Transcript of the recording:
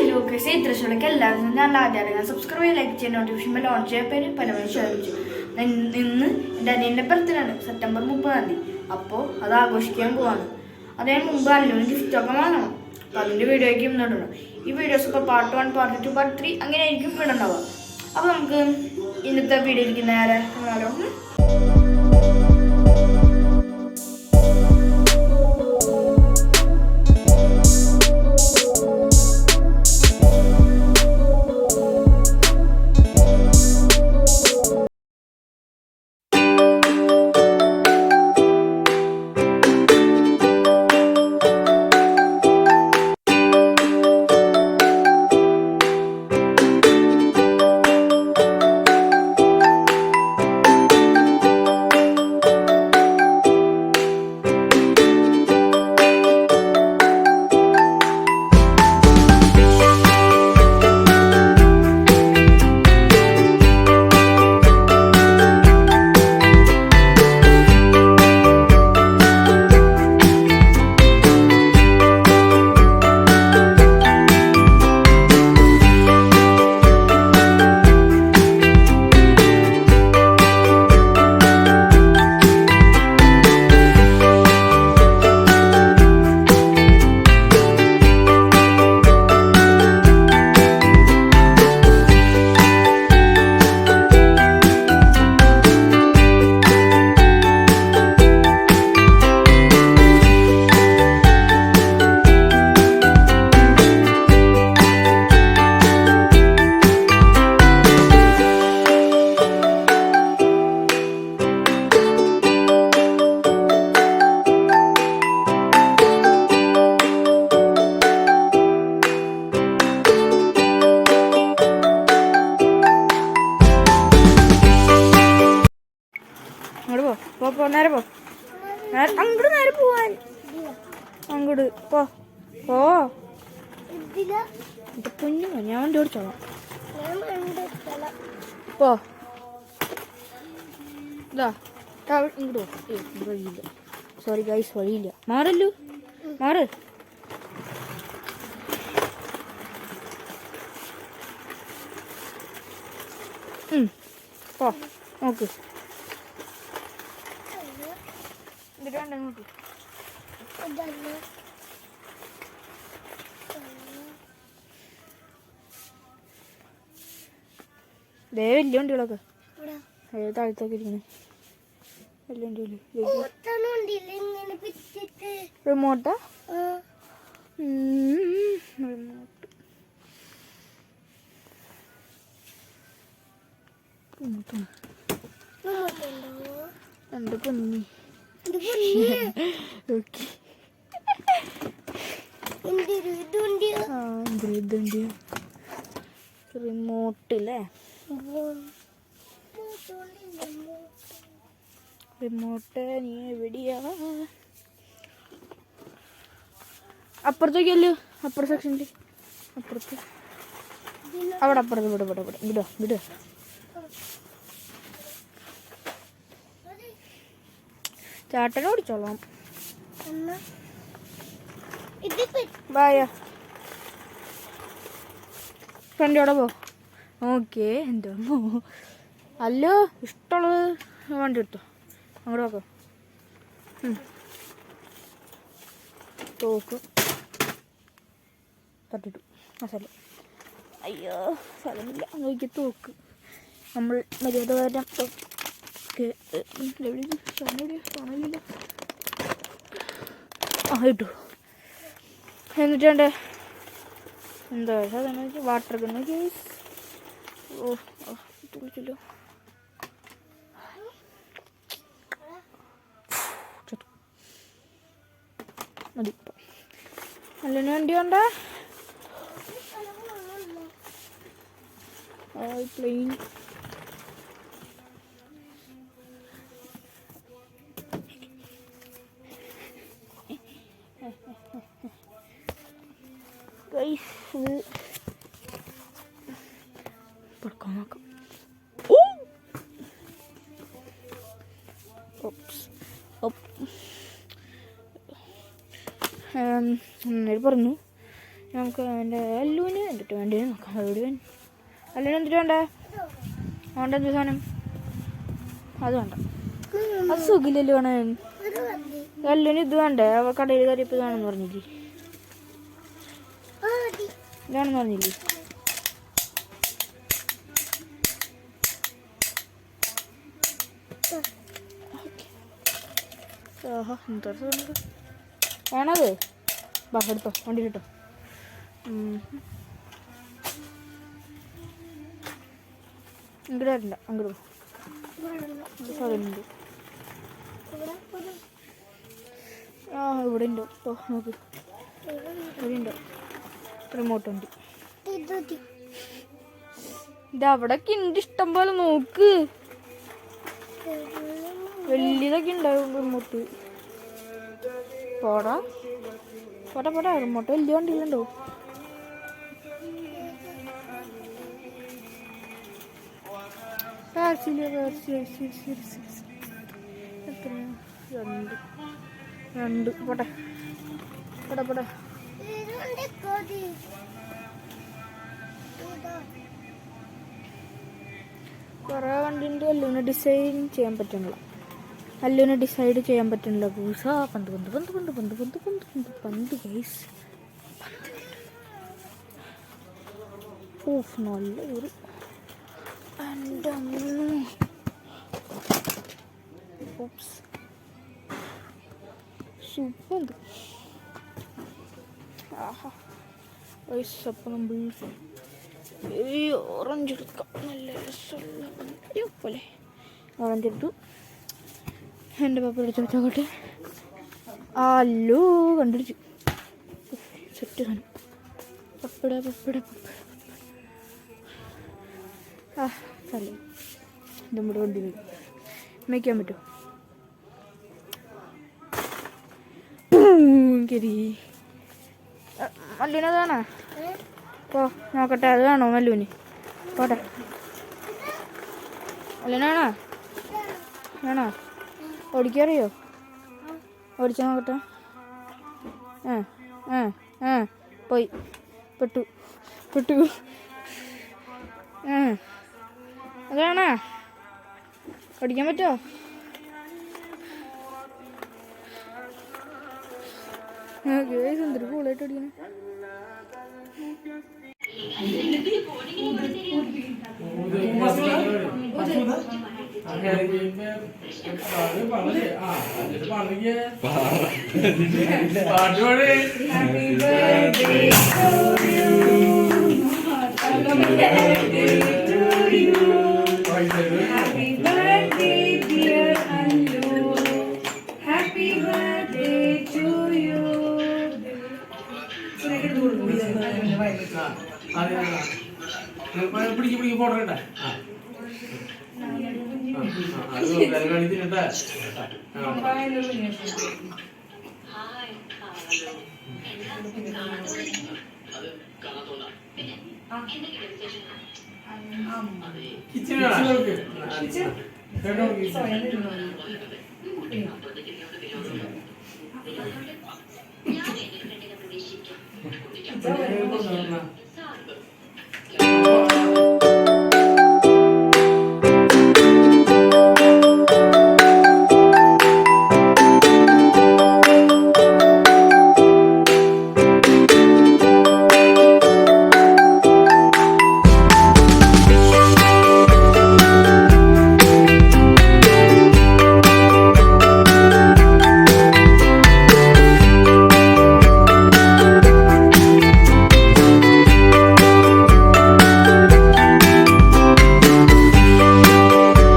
Hello guys, ഇത്രശോളൊക്കെ എല്ലാവരും ഞാൻ ആദ്യമാണ് സബ്സ്ക്രൈബ് ലൈക്ക് ചെയ്യാൻ നോട്ടിഫിക്കേഷൻ ബെൽ ഓൺ ചെയ്യാൻ പേര് പരമായി ഷെയർ ചെയ്യും. ഇന്ന് എൻ്റെ അനിയൻ്റെ ബർത്ത്ഡേ ആണ്, സെപ്റ്റംബർ 30 അപ്പോൾ അത് ആഘോഷിക്കാൻ പോവാണ്. അതിന് മുമ്പ് അല്ലുവിന് ഗിഫ്റ്റൊക്കെ വാങ്ങണം. അപ്പോൾ അതിൻ്റെ വീഡിയോയ്ക്ക് ഇന്നിടണം. ഈ വീഡിയോസ് ഇപ്പോൾ പാർട്ട് 1, പാർട്ട് 2, പാർട്ട് 3 അങ്ങനെ ആയിരിക്കും ഇടുന്നുണ്ടാവുക. അപ്പോൾ നമുക്ക് ഇന്നത്തെ വീഡിയോയിലേക്ക് നേരെ കാണാലോ. നേരെ പോ, അങ്ങോട്ട് നേരെ പോവാൻ, അങ്ങോട്ട് പോ പോ. പൊന്നു ഞാൻ വണ്ടി ഓടിച്ചോളാം. പോ ഇതാ ഇങ്ങോട്ട് പോ. വഴിയില്ല, സോറി ഗൈസ്, വഴിയില്ല. മാറല്ലോ, മാറ്. പോ നോക്ക്. വലിയ വണ്ടികളൊക്കെ താഴത്തൊക്കെ ഇരിക്കണേ. വലിയ വണ്ടികള് റിമോട്ടാ? രണ്ട് പൊന്നി റിമോട്ടില്ലേ? റിമോട്ട് നീ എവിടെയാ? അപ്പുറത്തേക്കല്ലോ, അപ്പുറത്തെ സെക്ഷനില്, അപ്പുറത്ത് അവിടെ അപ്പുറത്ത്. വിടോ വിടോ. ചാട്ടനെ ഓടിച്ചോളാം. ബായ ഫ്രണ്ടോടെ പോ. ഓക്കെ, എന്തോ അല്ലോ ഇഷ്ടമുള്ളത് വണ്ടി എടുത്തോ. അങ്ങോട്ട് നോക്കാം. തോക്ക് തട്ടിട്ടു ആ സ്ഥലം. അയ്യോ സ്ഥലമില്ല, നോക്കി തോക്ക്. നമ്മൾ മര്യാദ വരാം. ഇട്ടു. എന്നിട്ട് വേണ്ടേ എന്താ വാട്ടർ ഗണ്ണ്. കേസ് വിളിച്ചല്ലോ. മതി. നല്ലതിന് വണ്ടി വേണ്ട. പ്ലെയിൻ പറക്കാൻ നോക്കാം. പറഞ്ഞു നമുക്ക് എൻ്റെ അല്ലൂന് എന്തിട്ട് വേണ്ടി നോക്കാം. അതോട് അല്ലൂന് എന്തിട്ട് വേണ്ടേ? വേണ്ട എന്ത് സാധനം? അത് വേണ്ട, അത് സുഖില്ലല്ലോ കാണാൻ. അല്ലൂന് ഇത് വേണ്ടേ? അവൾ കടയിൽ കയറിയപ്പോൾ ഇതാണെന്ന് പറഞ്ഞില്ലേ? ഇതാണെന്ന് പറഞ്ഞില്ലേ? ആഹാ എന്താ വേണത്? ബാ എടുത്തോ, വണ്ടിയിലിട്ടോ. ഇങ്ങോട്ട് വരണ്ട, അങ്ങോട്ട് സാധനമുണ്ട്. ആ ഇവിടെ ഉണ്ടോ? ഓ നോക്ക്, ഇവിടെ ഉണ്ടോ? റിമോട്ട് ഉണ്ട്. ഇതവിടൊക്കെ ഉണ്ട് ഇഷ്ടം പോലെ. നോക്ക്, വലിയതൊക്കെ ഉണ്ടാവും റിമോട്ട്. പോടാ പോട്ടെ പോട്ടെ, റിമോട്ട് വലിയ വണ്ടിയിലുണ്ടോ? രണ്ട് പോട്ടെ പോട്ടെ പോട്ടെ. കുറേ വണ്ടിൻ്റെ അല്ലൂനെ ഡിസൈൻ ചെയ്യാൻ പറ്റണില്ല. അല്ലൂനെ ഡിസൈഡ് ചെയ്യാൻ പറ്റണില്ല. പൂസ പന്ത് പന്ത് പന്ത് പന്ത് പന്ത് പന്ത് പന്ത് പന്ത് പന്ത് ഗൈസ്. ഓഫ് നല്ല ഒരു എൻ്റെ സൂപ്പർ. ആഹാ ഗൈസ്, അപ്പം നമ്മൾ ഓറഞ്ച് എടുക്കാം. നല്ല രസമുള്ള പോലെ ഓറഞ്ച് എടുത്തു. എൻ്റെ പപ്പ എടുത്ത് വെച്ചോട്ടെ. അല്ലോ കണ്ടുപിടിച്ചു. സെറ്റ് സാധനം. പപ്പട പപ്പട പപ്പട. ആ തല്ലേ നമ്മുടെ വണ്ടി മേയ്ക്കാൻ പറ്റുമോ? കരി മല്ലൂന് അത് വേണോ? ഓ നോക്കട്ടെ, അത് വേണോ മല്ലൂന്? പോട്ടെ, മല്ലൂനാണോ? വേണോ? ഓടിക്കറിയോ? ഓടിച്ചാൽ നോക്കട്ടെ. ആ ആ ആ പോയി, പെട്ടു പെട്ടു. അതാണോ? ഓടിക്കാൻ പറ്റുമോ? എന്തൊരു കൂളായിട്ട് ഓടിക്കണേ. പിടിക്ക് ഫോട്ടോ ഇട്ടാ കിച്ചൻ